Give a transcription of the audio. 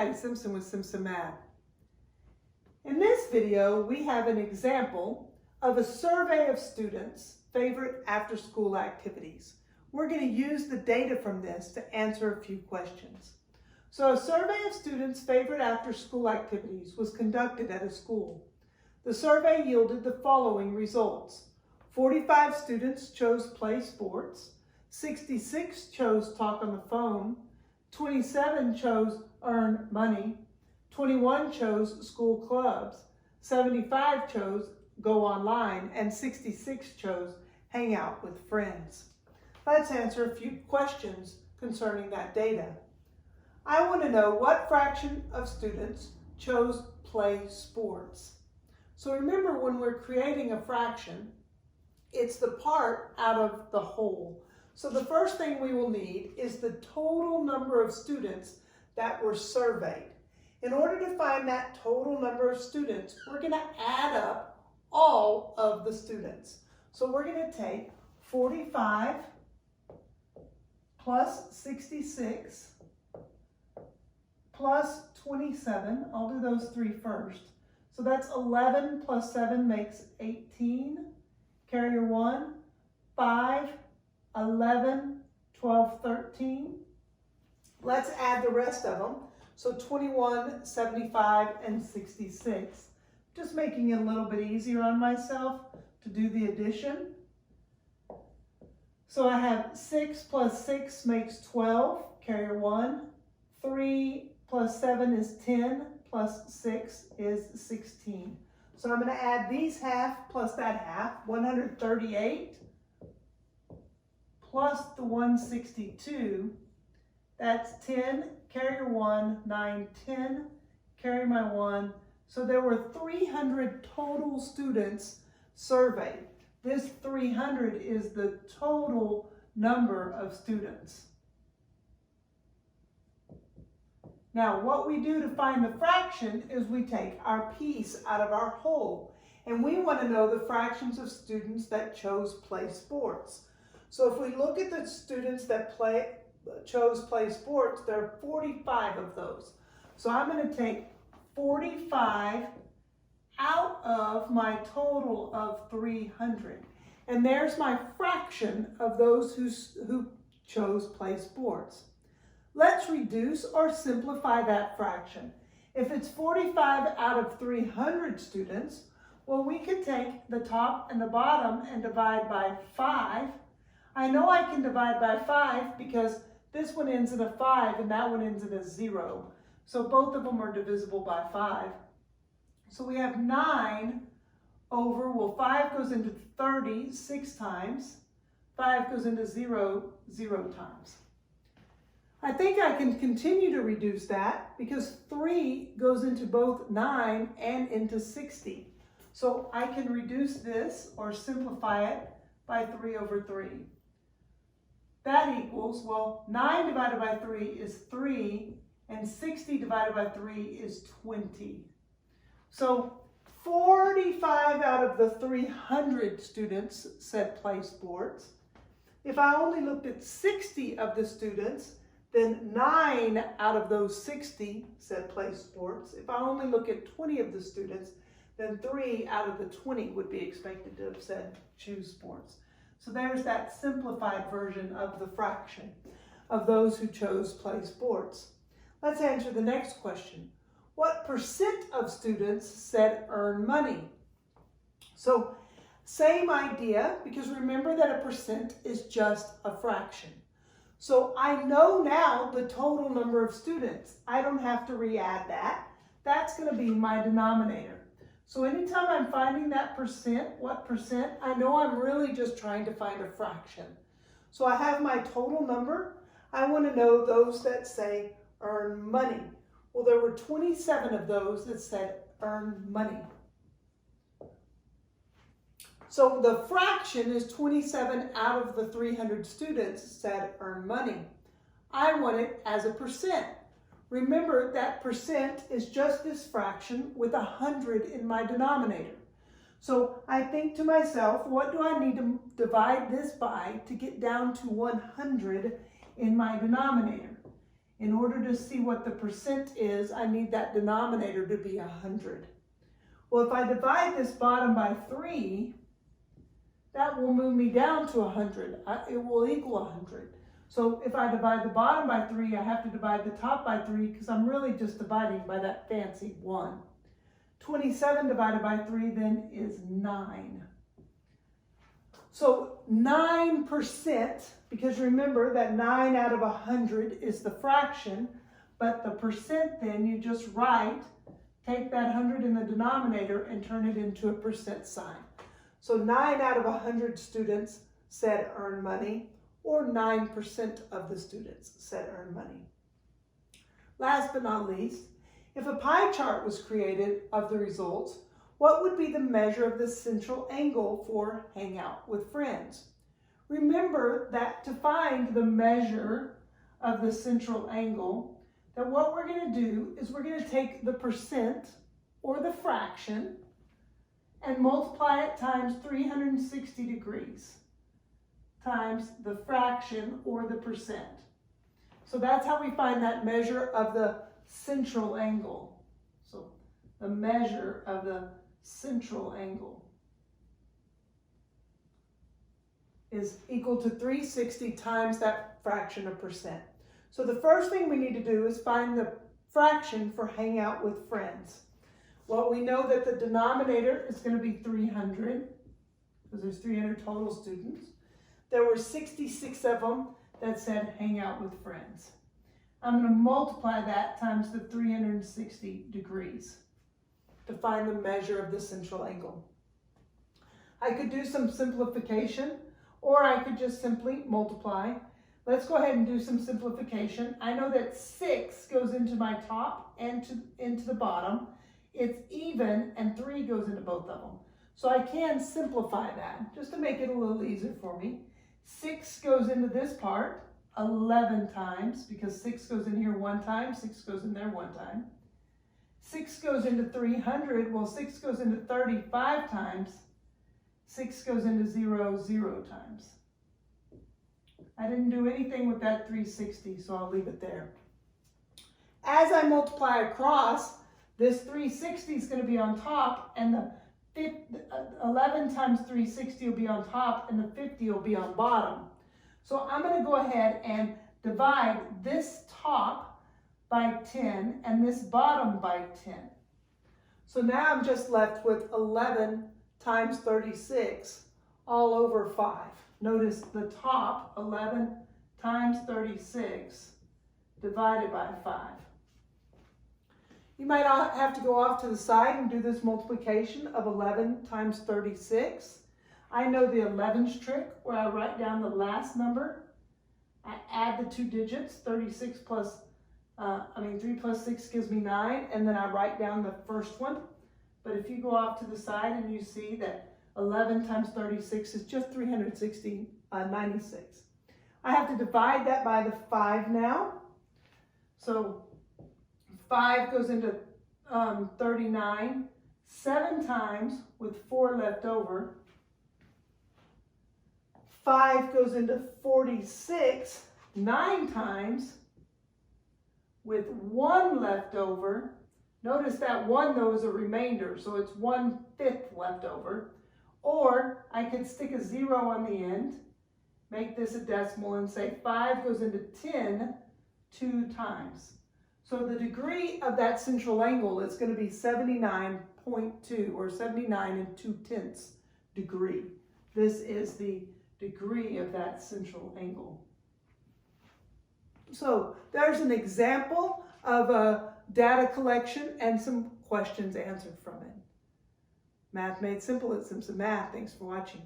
Patty Simpson with Simpson Math. In this video, we have an example of a survey of students' favorite after-school activities. We're going to use the data from this to answer a few questions. So a survey of students' favorite after-school activities was conducted at a school. The survey yielded the following results. 45 students chose play sports, 66 chose talk on the phone, 27 chose earn money, 21 chose school clubs, 75 chose go online, and 66 chose hang out with friends. Let's answer a few questions concerning that data. I want to know what fraction of students chose play sports. So remember, when we're creating a fraction, it's the part out of the whole. So the first thing we will need is the total number of students that were surveyed. In order to find that total number of students, we're going to add up all of the students. So we're going to take 45 plus 66 plus 27. I'll do those three first. So that's 11 plus 7 makes 18. Carry your 1, 5, 11, 12, 13. Let's add the rest of them. So 21, 75, and 66. Just making it a little bit easier on myself to do the addition. So I have 6 plus 6 makes 12. Carry your 1. 3 plus 7 is 10. Plus 6 is 16. So I'm going to add these half plus that half, 138, plus the 162, that's 10, carry your 1, 9, 10, carry my 1. So there were 300 total students surveyed. This 300 is the total number of students. Now, what we do to find the fraction is we take our piece out of our whole, and we want to know the fractions of students that chose play sports. So if we look at the students that chose play sports, there are 45 of those. So I'm going to take 45 out of my total of 300. And there's my fraction of those who chose play sports. Let's reduce or simplify that fraction. If it's 45 out of 300 students, well, we could take the top and the bottom and divide by 5. I know I can divide by 5 because this one ends in a 5 and that one ends in a 0. So both of them are divisible by 5. So we have 9 over, well, 5 goes into 30 6 times. 5 goes into 0 0 times. I think I can continue to reduce that because 3 goes into both 9 and into 60. So I can reduce this or simplify it by 3 over 3. That equals, well, 9 divided by 3 is 3, and 60 divided by 3 is 20. So 45 out of the 300 students said play sports. If I only looked at 60 of the students, then 9 out of those 60 said play sports. If I only look at 20 of the students, then 3 out of the 20 would be expected to have said choose sports. So there's that simplified version of the fraction of those who chose play sports. Let's answer the next question. What percent of students said earn money? So same idea, because remember that a percent is just a fraction. So I know now the total number of students. I don't have to re-add that. That's going to be my denominator. So anytime I'm finding that percent, what percent, I know I'm really just trying to find a fraction. So I have my total number. I want to know those that say earn money. Well, there were 27 of those that said earn money. So the fraction is 27 out of the 300 students said earn money. I want it as a percent. Remember that percent is just this fraction with 100 in my denominator. So I think to myself, what do I need to divide this by to get down to 100 in my denominator? In order to see what the percent is, I need that denominator to be 100. Well, if I divide this bottom by 3, that will move me down to 100. It will equal 100. So if I divide the bottom by 3, I have to divide the top by 3 because I'm really just dividing by that fancy 1. 27 divided by 3 then is 9. So 9%, because remember that 9 out of 100 is the fraction, but the percent then you just write, take that 100 in the denominator and turn it into a percent sign. So 9 out of 100 students said earn money, or 9% of the students said earn money. Last but not least, if a pie chart was created of the results, what would be the measure of the central angle for hang out with friends? Remember that to find the measure of the central angle, that what we're going to do is we're going to take the percent or the fraction and multiply it times 360 degrees times the fraction or the percent. So that's how we find that measure of the central angle. So the measure of the central angle is equal to 360 times that fraction of percent. So the first thing we need to do is find the fraction for hang out with friends. Well, we know that the denominator is going to be 300 because there's 300 total students. There were 66 of them that said hang out with friends. I'm going to multiply that times the 360 degrees to find the measure of the central angle. I could do some simplification, or I could just simply multiply. Let's go ahead and do some simplification. I know that 6 goes into my top and into the bottom. It's even, and 3 goes into both of them. So I can simplify that just to make it a little easier for me. 6 goes into this part 11 times, because 6 goes in here 1 time, 6 goes in there 1 time. 6 goes into 300, well 6 goes into 35 times, 6 goes into 0 times. I didn't do anything with that 360, so I'll leave it there. As I multiply across, this 360 is going to be on top, and the 11 times 360 will be on top, and the 50 will be on bottom. So I'm going to go ahead and divide this top by 10 and this bottom by 10. So now I'm just left with 11 times 36 all over 5. Notice the top, 11 times 36 divided by 5. You might have to go off to the side and do this multiplication of 11 times 36. I know the 11s trick, where I write down the last number. I add the 2 digits, 3 plus 6 gives me 9, and then I write down the first one. But if you go off to the side and you see that 11 times 36 is just 96. I have to divide that by the 5 now. So 5 goes into 39 7 times with 4 left over. 5 goes into 46 9 times with 1 left over. Notice that 1 though is a remainder, so it's 1/5 left over. Or I could stick a 0 on the end, make this a decimal, and say 5 goes into 10 2 times. So the degree of that central angle is going to be 79.2, or 79 2/10 degree. This is the degree of that central angle. So there's an example of a data collection and some questions answered from it. Math Made Simple at Simpson Math. Thanks for watching.